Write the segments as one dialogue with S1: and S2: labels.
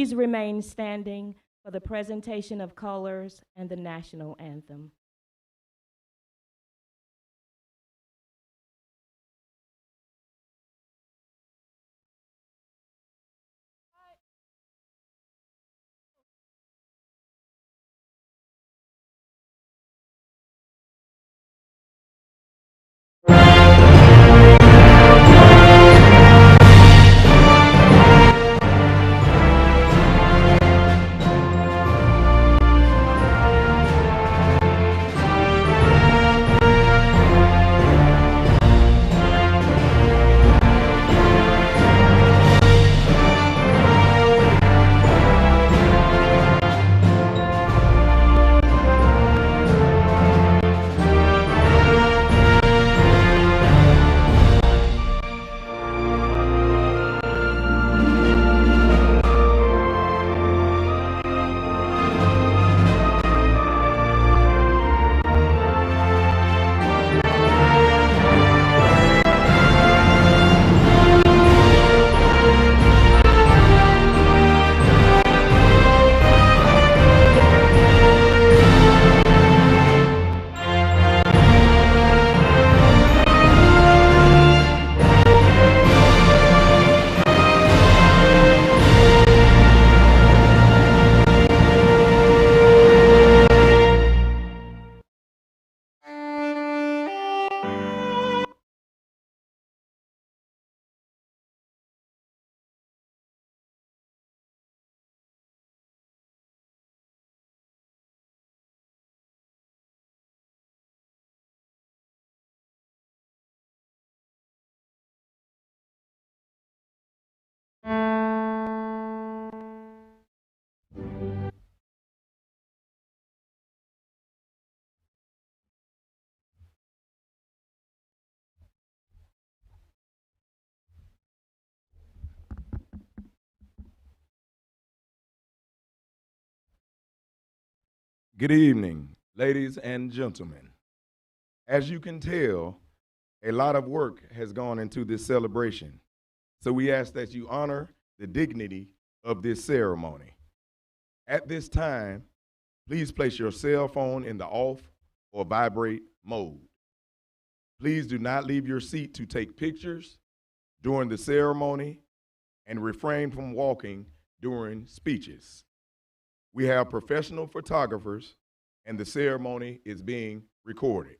S1: Please remain standing for the presentation of colors and the national anthem.
S2: Good evening, ladies and gentlemen. As you can tell, a lot of work has gone into this celebration. So we ask that you honor the dignity of this ceremony. At this time, please place your cell phone in the off or vibrate mode. Please do not leave your seat to take pictures during the ceremony and refrain from walking during speeches. We have professional photographers and the ceremony is being recorded.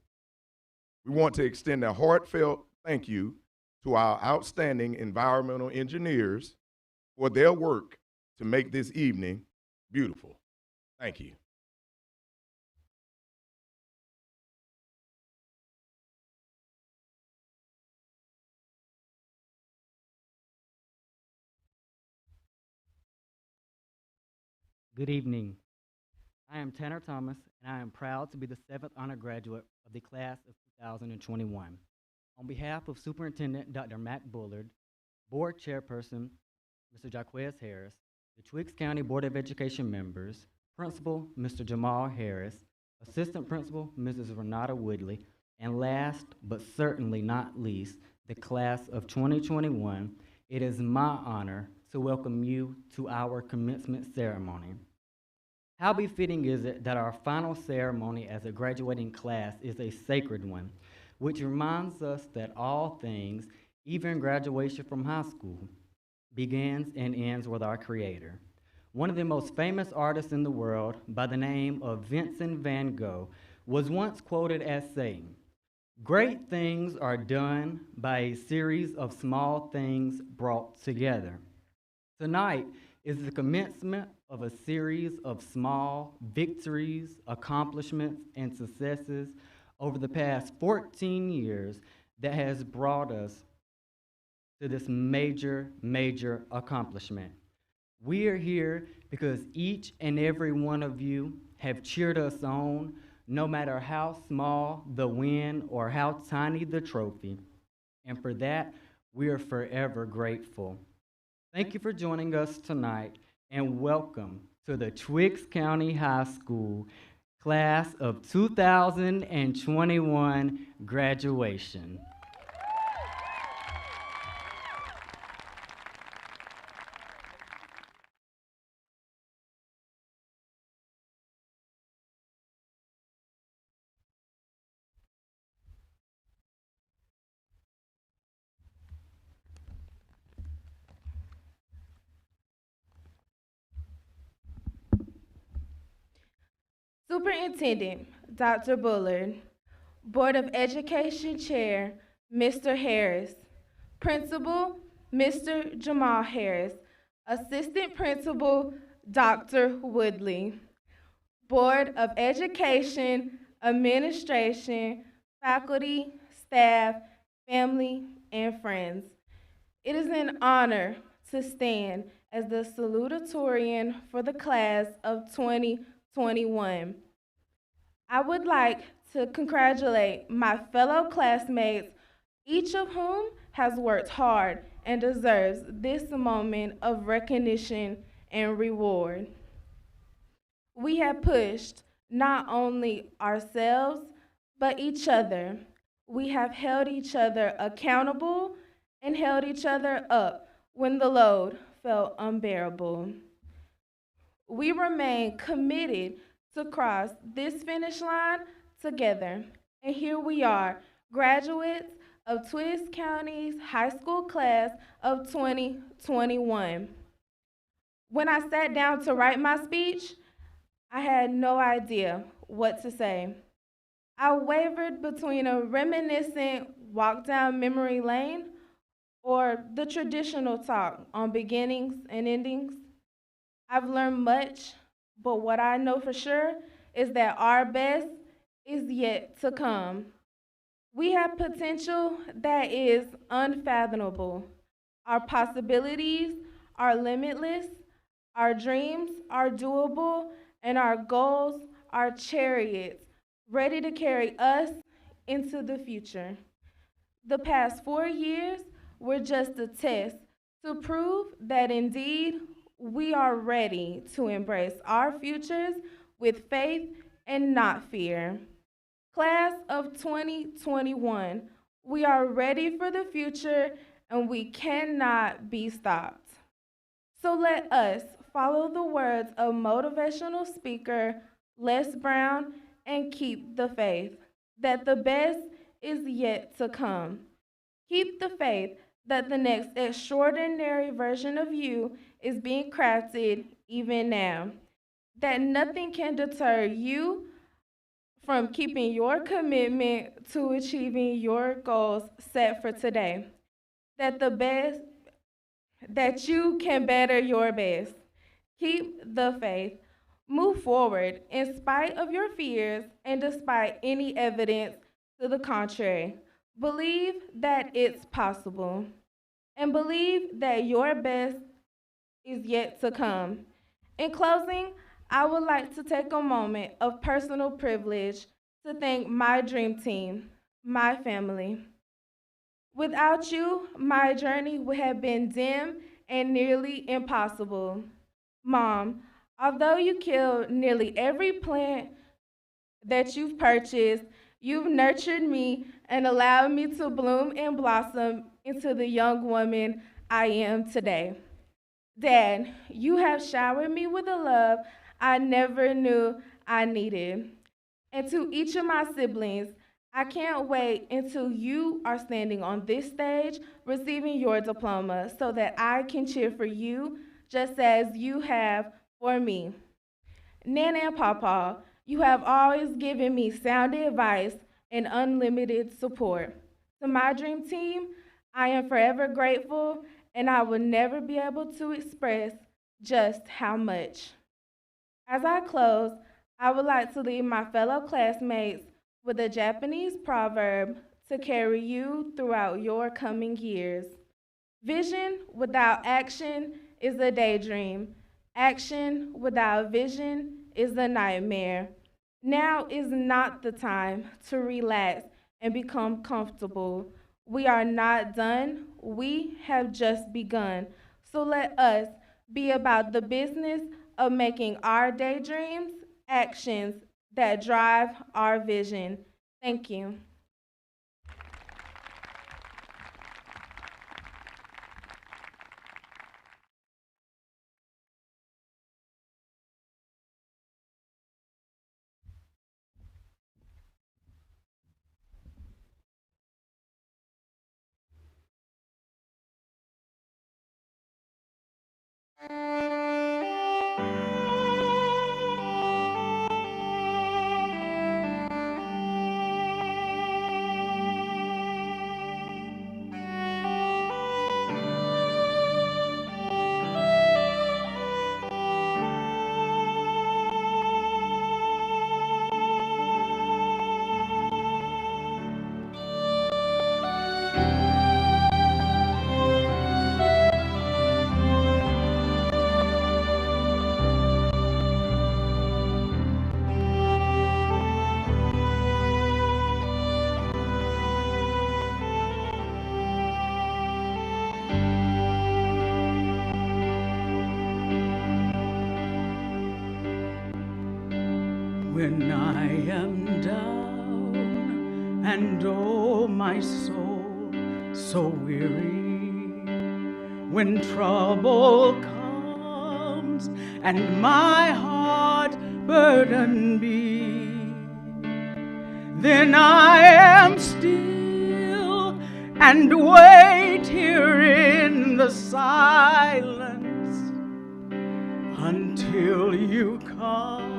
S2: We want to extend a heartfelt thank you to our outstanding environmental engineers for their work to make this evening beautiful. Thank you.
S3: Good evening. I am Tanner Thomas, and I am proud to be the 7th honor graduate of the class of 2021. On behalf of Superintendent Dr. Mac Bullard, Board Chairperson Mr. Jaquez Harris, the Twiggs County Board of Education members, Principal Mr. Jamal Harris, Assistant Principal Mrs. Renata Woodley, and last but certainly not least, the class of 2021, it is my honor to welcome you to our commencement ceremony. How befitting is it that our final ceremony as a graduating class is a sacred one, which reminds us that all things, even graduation from high school, begins and ends with our Creator. One of the most famous artists in the world, by the name of Vincent van Gogh, was once quoted as saying, "Great things are done by a series of small things brought together." Tonight is the commencement of a series of small victories, accomplishments, and successes over the past 14 years that has brought us to this major accomplishment. We are here because each and every one of you have cheered us on, no matter how small the win or how tiny the trophy. And for that, we are forever grateful. Thank you for joining us tonight, and welcome to the Twiggs County High School Class of 2021 graduation.
S4: Superintendent, Dr. Bullard. Board of Education Chair, Mr. Harris. Principal, Mr. Jamal Harris. Assistant Principal, Dr. Woodley. Board of Education, Administration, faculty, staff, family, and friends. It is an honor to stand as the salutatorian for the class of 2021. I would like to congratulate my fellow classmates, each of whom has worked hard and deserves this moment of recognition and reward. We have pushed not only ourselves, but each other. We have held each other accountable and held each other up when the load felt unbearable. We remain committed to cross this finish line together. And here we are, graduates of Twiggs County's high school class of 2021. When I sat down to write my speech, I had no idea what to say. I wavered between a reminiscent walk down memory lane or the traditional talk on beginnings and endings. I've learned much, but what I know for sure is that our best is yet to come. We have potential that is unfathomable. Our possibilities are limitless, our dreams are doable, and our goals are chariots ready to carry us into the future. The past 4 years were just a test to prove that indeed we are ready to embrace our futures with faith and not fear. Class of 2021, we are ready for the future and we cannot be stopped. So let us follow the words of motivational speaker Les Brown and keep the faith that the best is yet to come. Keep the faith that the next extraordinary version of you is being crafted even now. That nothing can deter you from keeping your commitment to achieving your goals set for today. That the best, that you can better your best. Keep the faith. Move forward in spite of your fears and despite any evidence to the contrary. Believe that it's possible and believe that your best is yet to come. In closing, I would like to take a moment of personal privilege to thank my dream team, my family. Without you, my journey would have been dim and nearly impossible. Mom, although you killed nearly every plant that you've purchased, you've nurtured me and allowed me to bloom and blossom into the young woman I am today. Dad, you have showered me with a love I never knew I needed. And to each of my siblings, I can't wait until you are standing on this stage receiving your diploma so that I can cheer for you just as you have for me. Nana and Papa, you have always given me sound advice and unlimited support. To my dream team, I am forever grateful and I will never be able to express just how much. As I close, I would like to leave my fellow classmates with a Japanese proverb to carry you throughout your coming years. Vision without action is a daydream. Action without vision is a nightmare. Now is not the time to relax and become comfortable. We are not done. We have just begun. So let us be about the business of making our daydreams actions that drive our vision. Thank you.
S5: when I am down and oh my soul so weary, when trouble comes and my heart burden be, then I am still and wait here in the silence until you come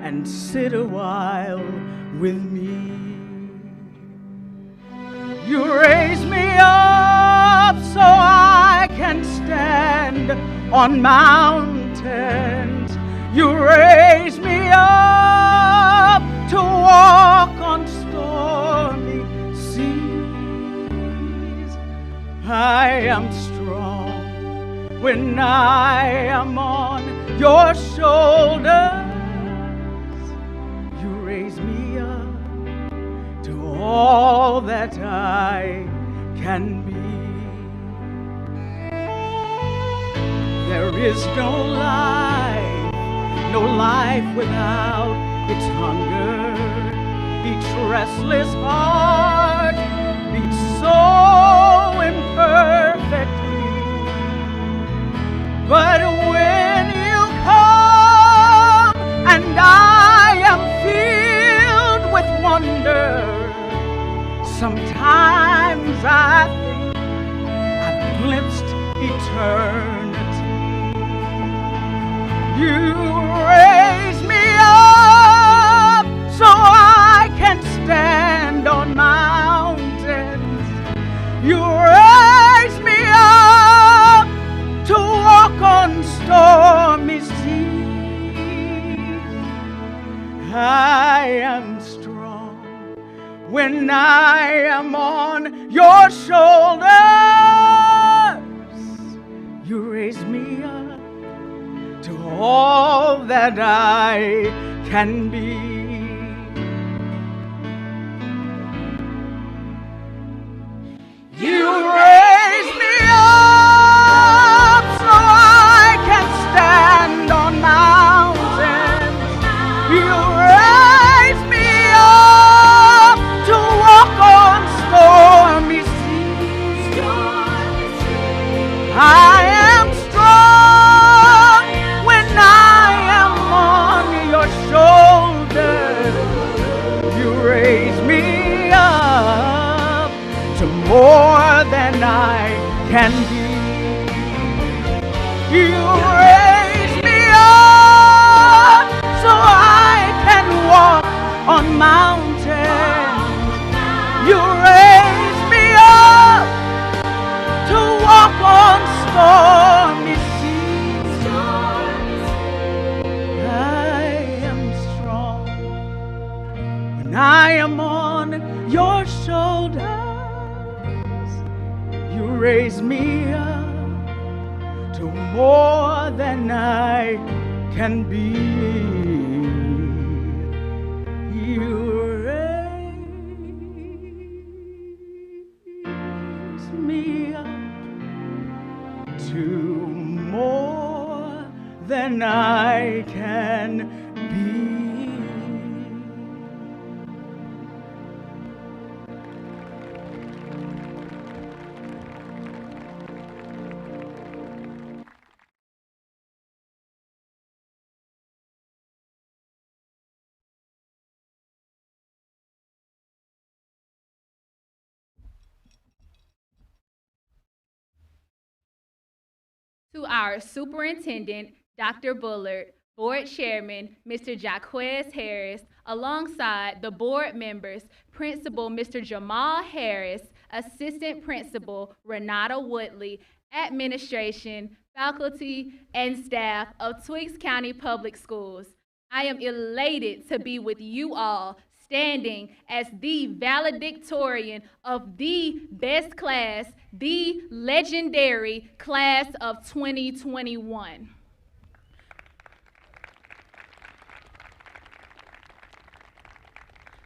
S5: and sit a while with me. You raise me up so I can stand on mountains. You raise me up to walk on stormy seas. I am strong when I am on your shoulders. You raise me up to all that I can be. There is no life without its hunger. Each restless heart beats so imperfectly. But when you come and I am filled with wonder, sometimes I think I've glimpsed eternity. You raise me up so I can stand on mountains. You raise me up to walk on stormy seas. I am strong when I am on your shoulders. You raise me up to all that I can be. You raise me up so I can stand on mountains. You raise me up to walk on stormy seas. I am strong when I am on your shoulders. You raise me up to more than I can be. You raise me up so I can walk on mountains. You raise me up to walk on stormy seas. I am strong when I am on your shoulders. You raise me up to more than I can be. You raise me up to more than I can be.
S6: To our superintendent, Dr. Bullard, board chairman, Mr. Jaquez Harris, alongside the board members, Principal Mr. Jamal Harris, Assistant Principal Renata Woodley, administration, faculty, and staff of Twiggs County Public Schools. I am elated to be with you all, standing as the valedictorian of the best class, the legendary class of 2021.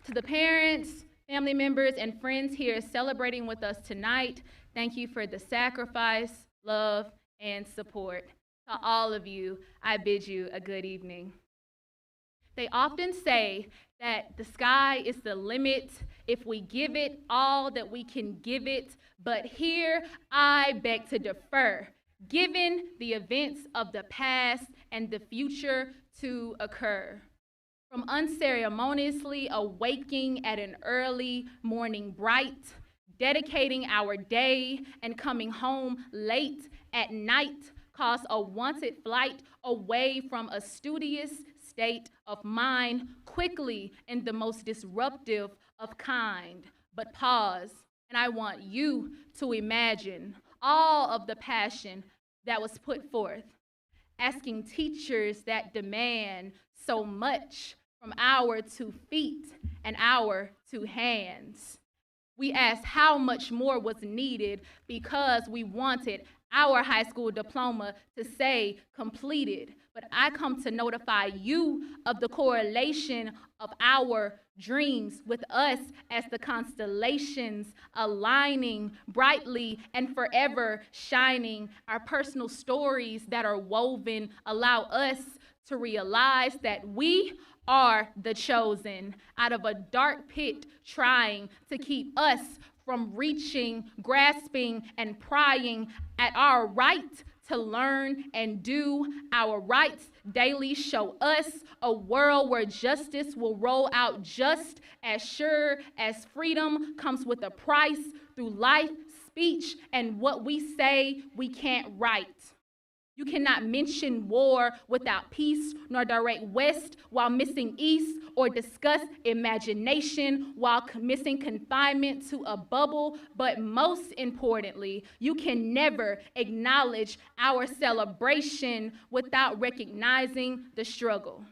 S6: To the parents, family members, and friends here celebrating with us tonight, thank you for the sacrifice, love, and support. To all of you, I bid you a good evening. They often say that the sky is the limit if we give it all that we can give it, but here I beg to defer, given the events of the past and the future to occur. From unceremoniously awaking at an early morning bright, dedicating our day and coming home late at night caused a wanted flight away from a studious state of mind quickly in the most disruptive of kind. But pause, and I want you to imagine all of the passion that was put forth, asking teachers that demand so much from our 2 feet and our 2 hands. We asked how much more was needed because we wanted our high school diploma to say completed. But I come to notify you of the correlation of our dreams with us as the constellations aligning brightly and forever shining. Our personal stories that are woven allow us to realize that we are the chosen out of a dark pit trying to keep us from reaching, grasping, and prying at our right to learn and do our rights daily. Show us a world where justice will roll out just as sure as freedom comes with a price through life, speech, and what we say we can't write. You cannot mention war without peace, nor direct West while missing East, or discuss imagination while missing confinement to a bubble. But most importantly, you can never acknowledge our celebration without recognizing the struggle.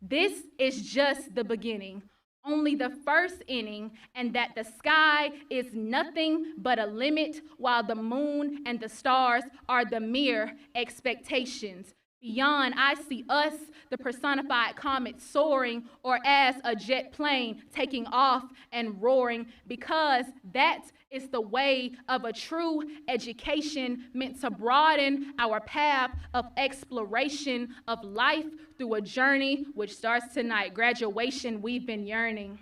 S6: This is just the beginning. Only the first inning, and that the sky is nothing but a limit, while the moon and the stars are the mere expectations. Beyond, I see us, the personified comet, soaring, or as a jet plane taking off and roaring, because that is the way of a true education, meant to broaden our path of exploration of life through a journey which starts tonight. Graduation, we've been yearning.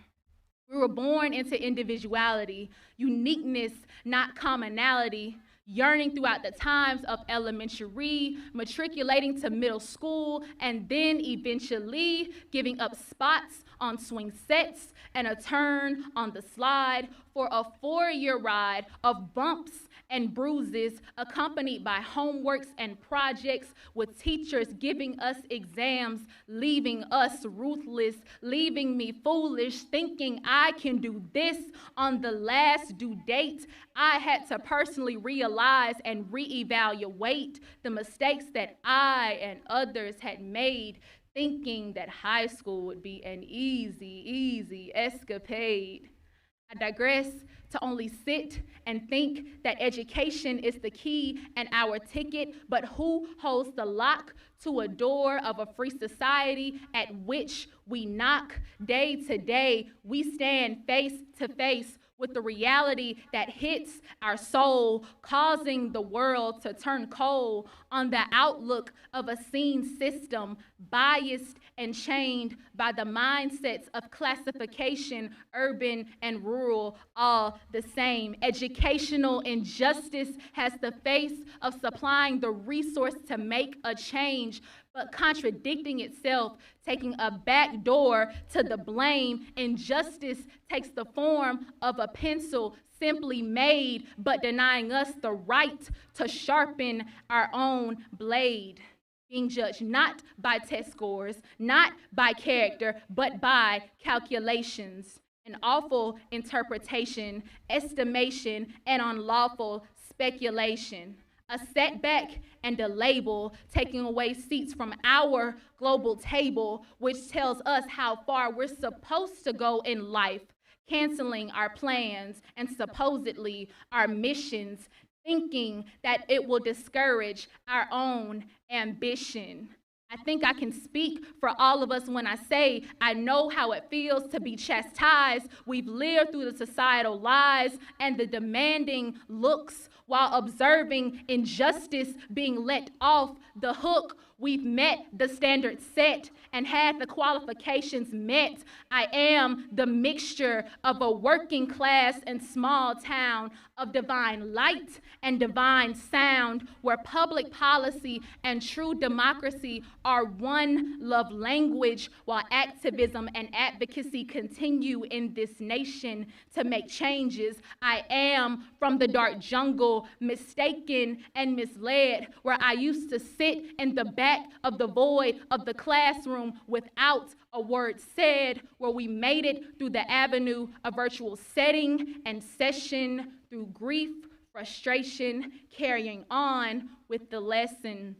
S6: We were born into individuality, uniqueness, not commonality, yearning throughout the times of elementary, matriculating to middle school, and then eventually giving up spots on swing sets and a turn on the slide for a 4-year ride of bumps and bruises, accompanied by homeworks and projects, with teachers giving us exams, leaving us ruthless, leaving me foolish, thinking I can do this on the last due date. I had to personally realize and reevaluate the mistakes that I and others had made, thinking that high school would be an easy escapade. I digress to only sit and think that education is the key and our ticket, but who holds the lock to a door of a free society at which we knock day to day? We stand face to face with the reality that hits our soul, causing the world to turn cold on the outlook of a seen system, biased and chained by the mindsets of classification, urban and rural, all the same. Educational injustice has the face of supplying the resource to make a change, but contradicting itself, taking a back door to the blame. Injustice takes the form of a pencil simply made, but denying us the right to sharpen our own blade. Being judged not by test scores, not by character, but by calculations. An awful interpretation, estimation, and unlawful speculation. A setback and a label, taking away seats from our global table, which tells us how far we're supposed to go in life, canceling our plans and supposedly our missions, thinking that it will discourage our own ambition. I think I can speak for all of us when I say I know how it feels to be chastised. We've lived through the societal lies and the demanding looks while observing injustice being let off the hook. We've met the standards set and had the qualifications met. I am the mixture of a working class and small town, of divine light and divine sound, where public policy and true democracy are one love language, while activism and advocacy continue in this nation to make changes. I am from the dark jungle, mistaken and misled, where I used to sit in the back of the void of the classroom without a word said, where we made it through the avenue of virtual setting and session, through grief, frustration, carrying on with the lesson.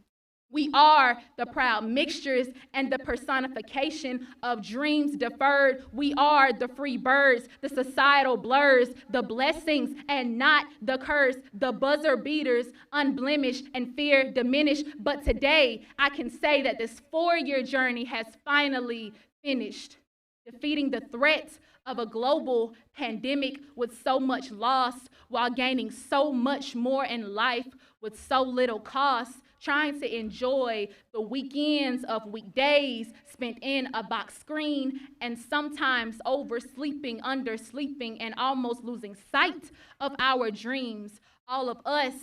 S6: We are the proud mixtures and the personification of dreams deferred. We are the free birds, the societal blurs, the blessings and not the curse, the buzzer beaters, unblemished and fear diminished. But today, I can say that this 4-year journey has finally finished, defeating the threat of a global pandemic with so much loss, while gaining so much more in life with so little cost, trying to enjoy the weekends of weekdays spent in a box screen, and sometimes oversleeping, undersleeping, and almost losing sight of our dreams. All of us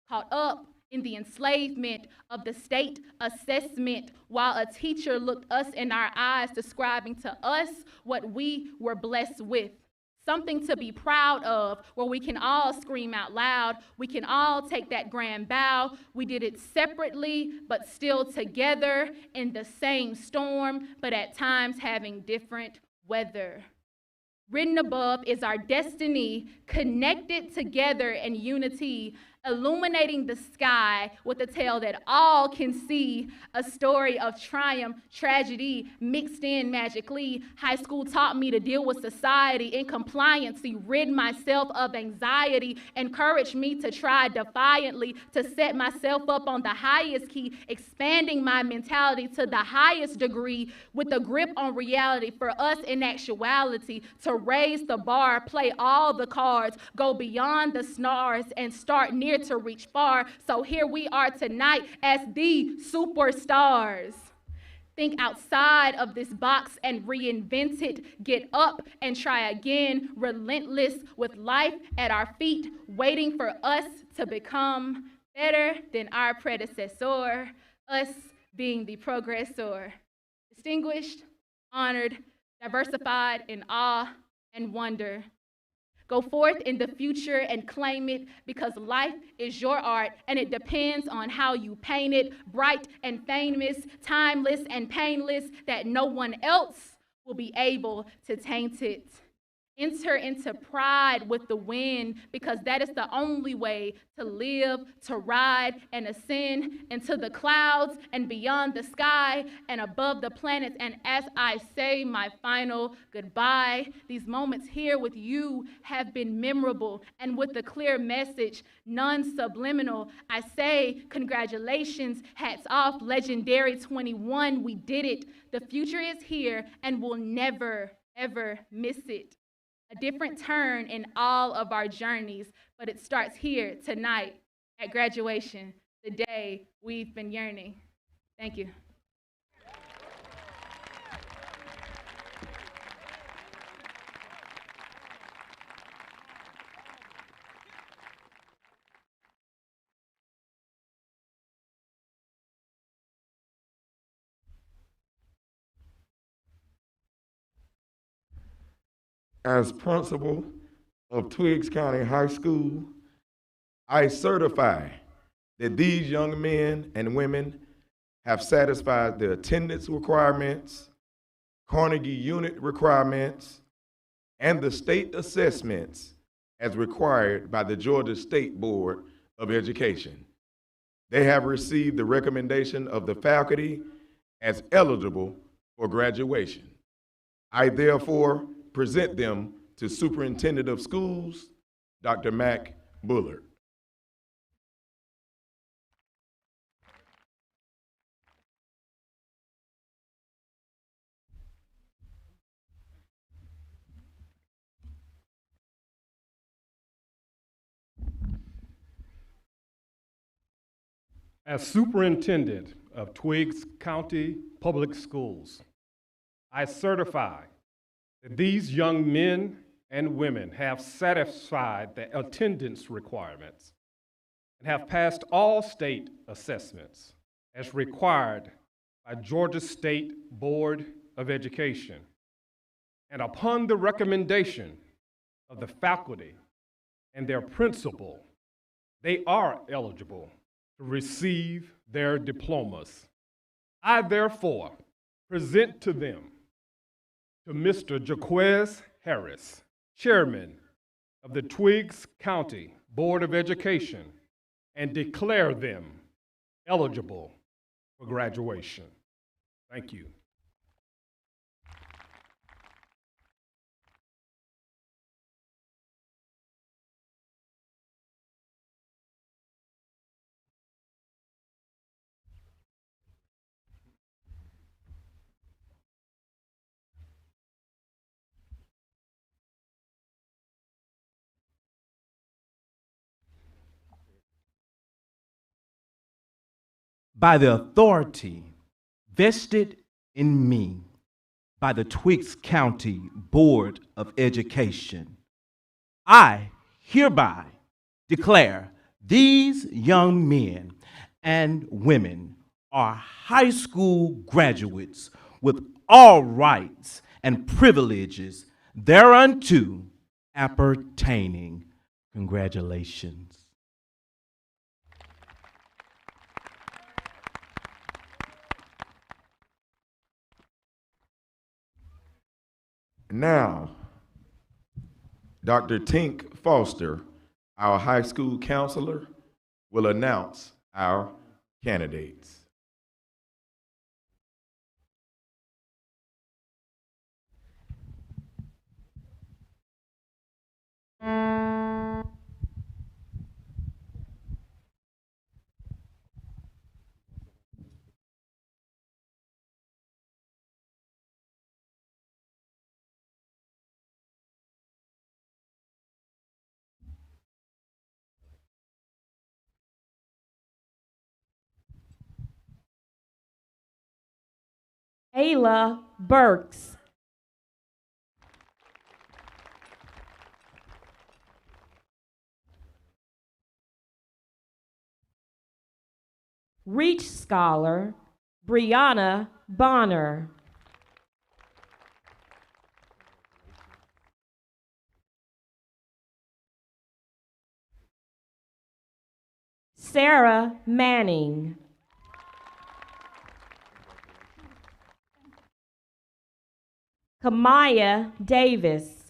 S6: caught up in the enslavement of the state assessment, while a teacher looked us in our eyes, describing to us what we were blessed with. Something to be proud of, where we can all scream out loud. We can all take that grand bow. We did it separately, but still together in the same storm, but at times having different weather. Written above is our destiny, connected together in unity, illuminating the sky with a tale that all can see, a story of triumph, tragedy, mixed in magically. High school taught me to deal with society in compliancy, rid myself of anxiety, encouraged me to try defiantly, to set myself up on the highest key, expanding my mentality to the highest degree, with a grip on reality for us in actuality, to raise the bar, play all the cards, go beyond the stars, and start near to reach far. So here we are tonight as the superstars. Think outside of this box and reinvent it. Get up and try again, relentless with life at our feet, waiting for us to become better than our predecessor, us being the progressor. Distinguished, honored, diversified in awe and wonder. Go forth in the future and claim it, because life is your art and it depends on how you paint it, bright and famous, timeless and painless, that no one else will be able to taint it. Enter into pride with the wind, because that is the only way to live, to ride and ascend into the clouds and beyond the sky and above the planets. And as I say my final goodbye, these moments here with you have been memorable, and with a clear message, none subliminal. I say congratulations, hats off, legendary 21, we did it. The future is here and we'll never, ever miss it. A different turn in all of our journeys, but it starts here tonight at graduation, the day we've been yearning. Thank you.
S2: As principal of Twiggs County High School, I certify that these young men and women have satisfied the attendance requirements, Carnegie unit requirements, and the state assessments as required by the Georgia State Board of Education. They have received the recommendation of the faculty as eligible for graduation. I therefore present them to Superintendent of Schools, Dr. Mac Bullard.
S7: As superintendent of Twiggs County Public Schools. I certify that these young men and women have satisfied the attendance requirements and have passed all state assessments as required by Georgia State Board of Education. And upon the recommendation of the faculty and their principal, they are eligible to receive their diplomas. I therefore present to them, to Mr. Jaquez Harris, Chairman of the Twiggs County Board of Education, and declare them eligible for graduation. Thank you.
S8: By the authority vested in me by the Twiggs County Board of Education, I hereby declare these young men and women are high school graduates with all rights and privileges thereunto appertaining. Congratulations.
S2: Now, Dr. Tink Foster, our high school counselor, will announce our candidates.
S1: Ayla Burks. Reach Scholar, Brianna Bonner. Sarah Manning. Kamaya Davis.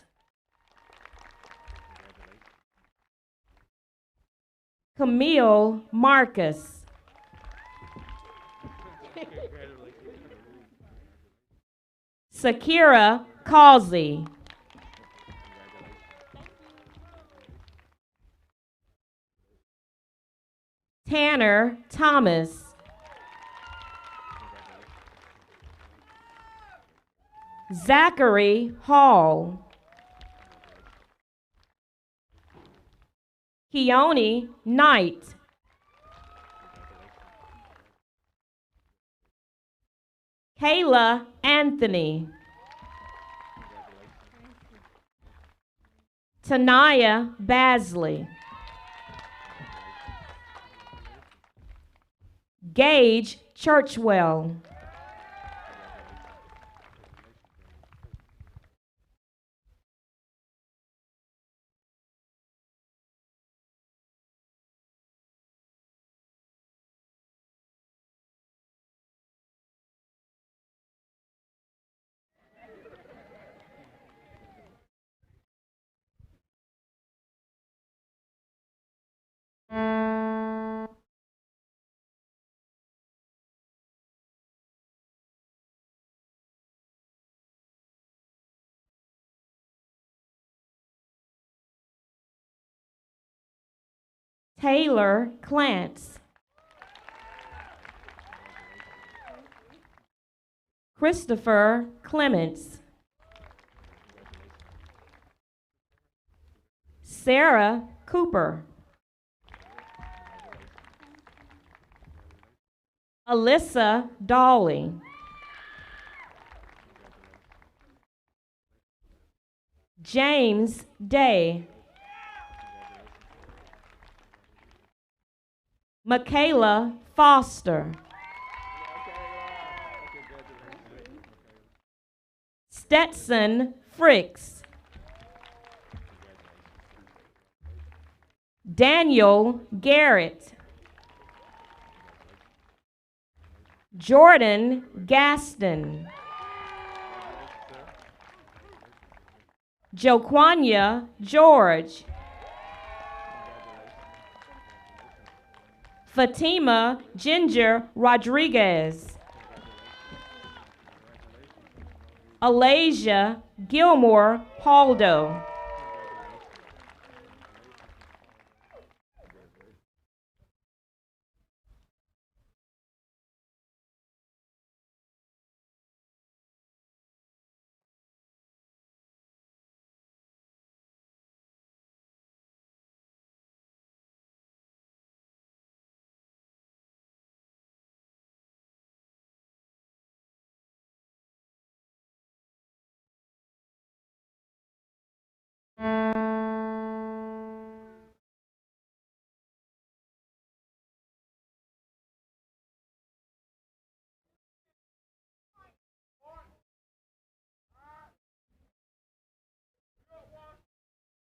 S1: Camille Marcus. Sakira Causey. Tanner Thomas. Zachary Hall. Keone Knight. Kayla Anthony. Tanaya Basley. Gage Churchwell. Taylor Clance. Christopher Clements. Sarah Cooper. Alyssa Dawley. James Day. Michaela Foster. Stetson Fricks. Daniel Garrett. Jordan Gaston. Joquanya George. Fatima Ginger Rodriguez. Alasia Gilmore Paldo.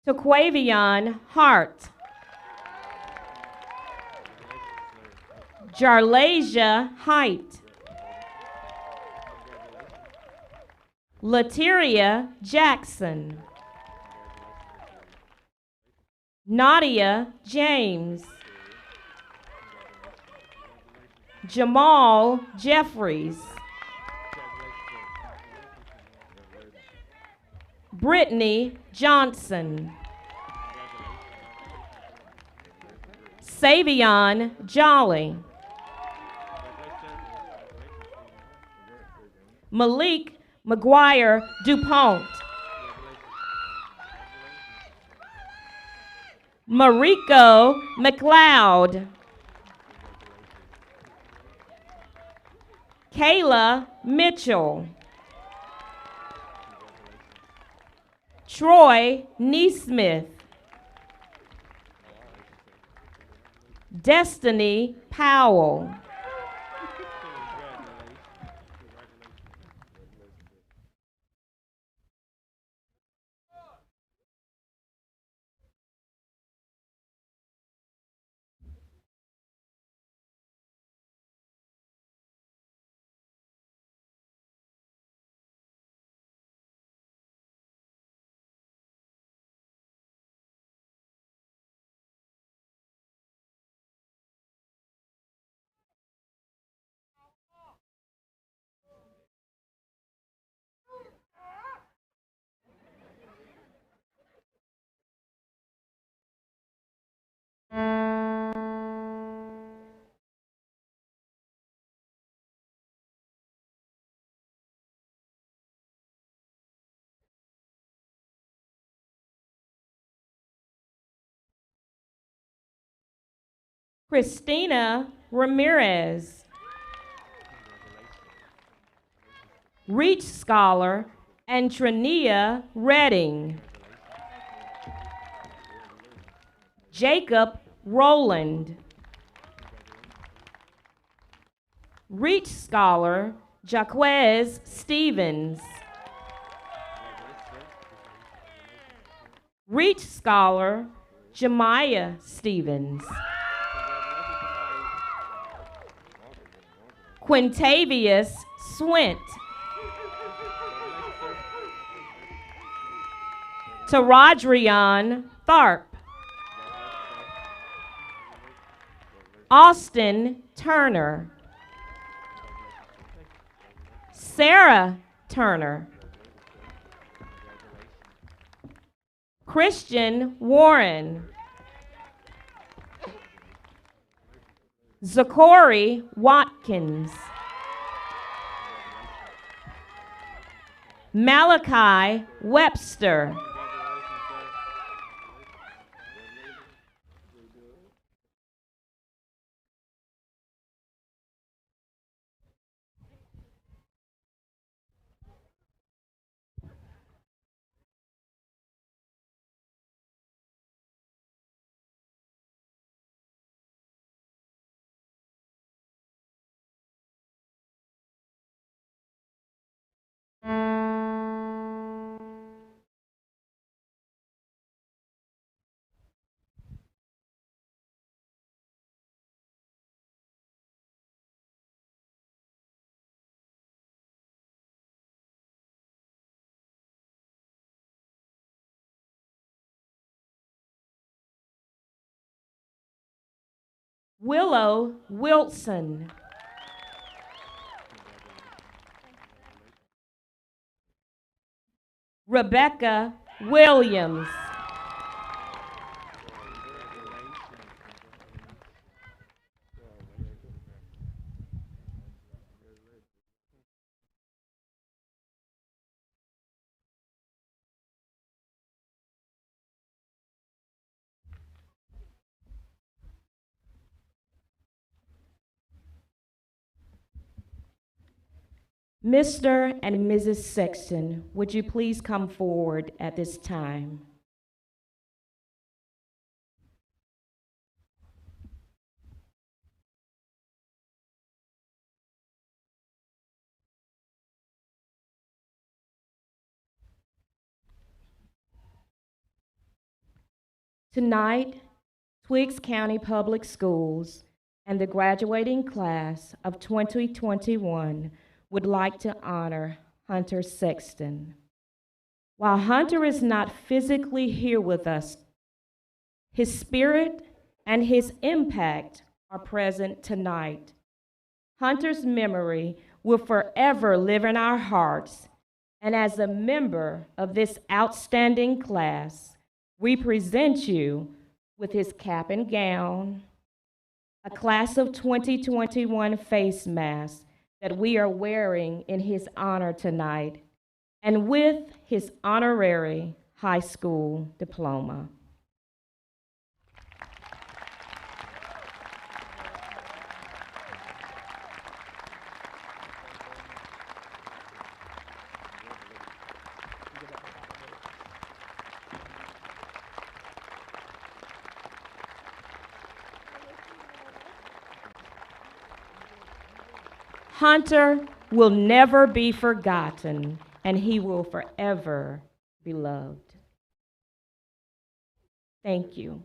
S1: Tequavion Hart. Jarlasia Height. Lateria Jackson. Nadia James. Jamal Jeffries. Brittany Johnson. Savion Jolly. Malik McGuire DuPont. Mariko McLeod. Kayla Mitchell. Troy Neesmith. Destiny Powell. Christina Ramirez. Reach Scholar Antonia Redding. Jacob Rowland. Reach Scholar Jaquez Stevens. Reach Scholar Jemiah Stevens. Quintavious Swint. Taradrian Tharp. Austin Turner. Sarah Turner. Christian Warren. Zachary Watkins. Malachi Webster. Willow Wilson. Rebecca Williams. Mr. and Mrs. Sexton, would you please come forward at this time? Tonight, Twiggs County Public Schools and the graduating class of 2021 would like to honor Hunter Sexton. While Hunter is not physically here with us, his spirit and his impact are present tonight. Hunter's memory will forever live in our hearts, and as a member of this outstanding class, we present you with his cap and gown, a class of 2021 face mask that we are wearing in his honor tonight, and with his honorary high school diploma. Hunter will never be forgotten, and he will forever be loved. Thank you.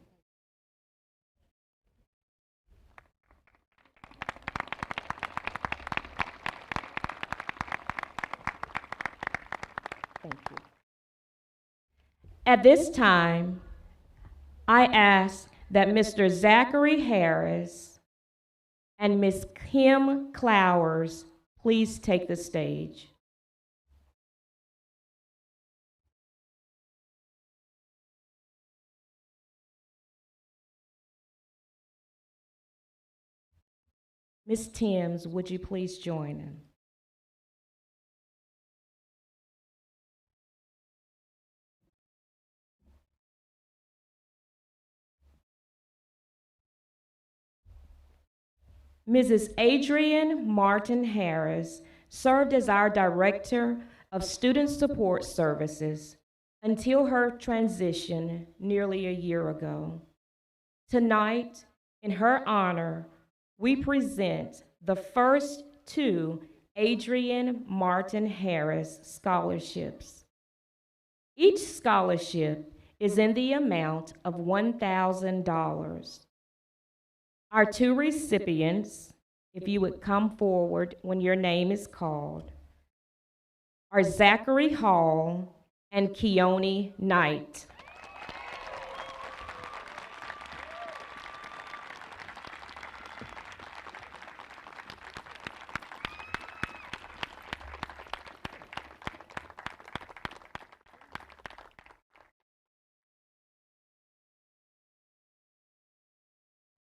S1: Thank you. At this time, I ask that Mr. Zachary Harris and Ms. Kim Clowers please take the stage. Ms. Timms, would you please join in? Mrs. Adrienne Martin Harris served as our Director of Student Support Services until her transition nearly a year ago. Tonight, in her honor, we present the first two Adrienne Martin Harris scholarships. Each scholarship is in the amount of $1,000. Our two recipients, if you would come forward when your name is called, are Zachary Hall and Keone Knight.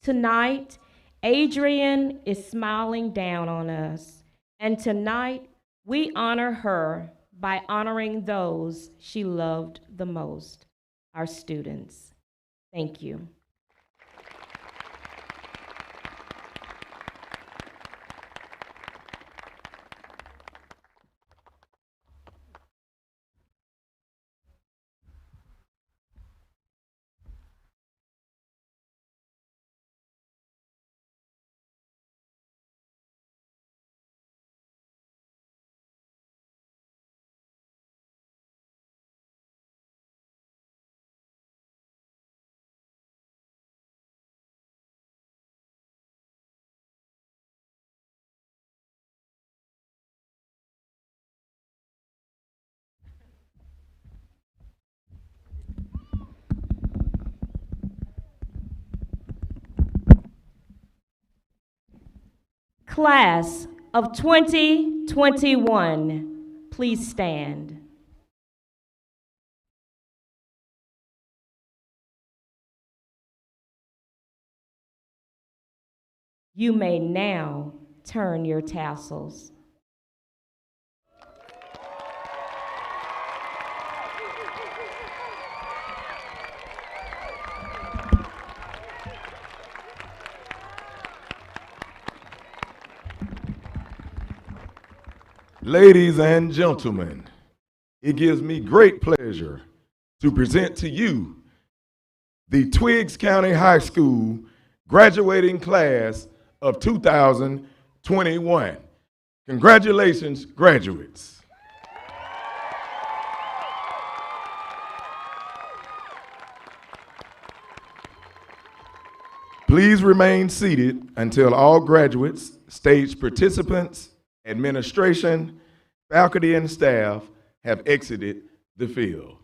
S1: Tonight, Adrienne is smiling down on us, and tonight we honor her by honoring those she loved the most, our students. Thank you. Class of 2021, please stand. You may now turn your tassels.
S2: Ladies and gentlemen, it gives me great pleasure to present to you the Twiggs County High School graduating class of 2021. Congratulations, graduates. Please remain seated until all graduates, stage participants, administration, faculty, and staff have exited the field.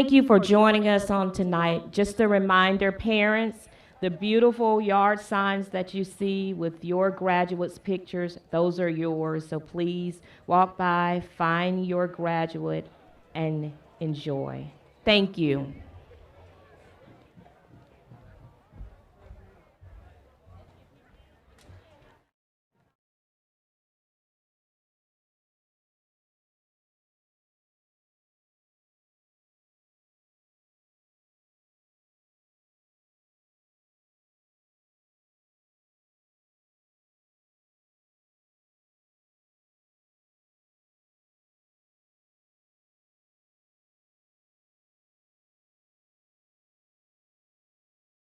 S1: Thank you for joining us on tonight. Just a reminder, parents, the beautiful yard signs that you see with your graduates' pictures, those are yours. So please walk by, find your graduate, and enjoy. Thank you.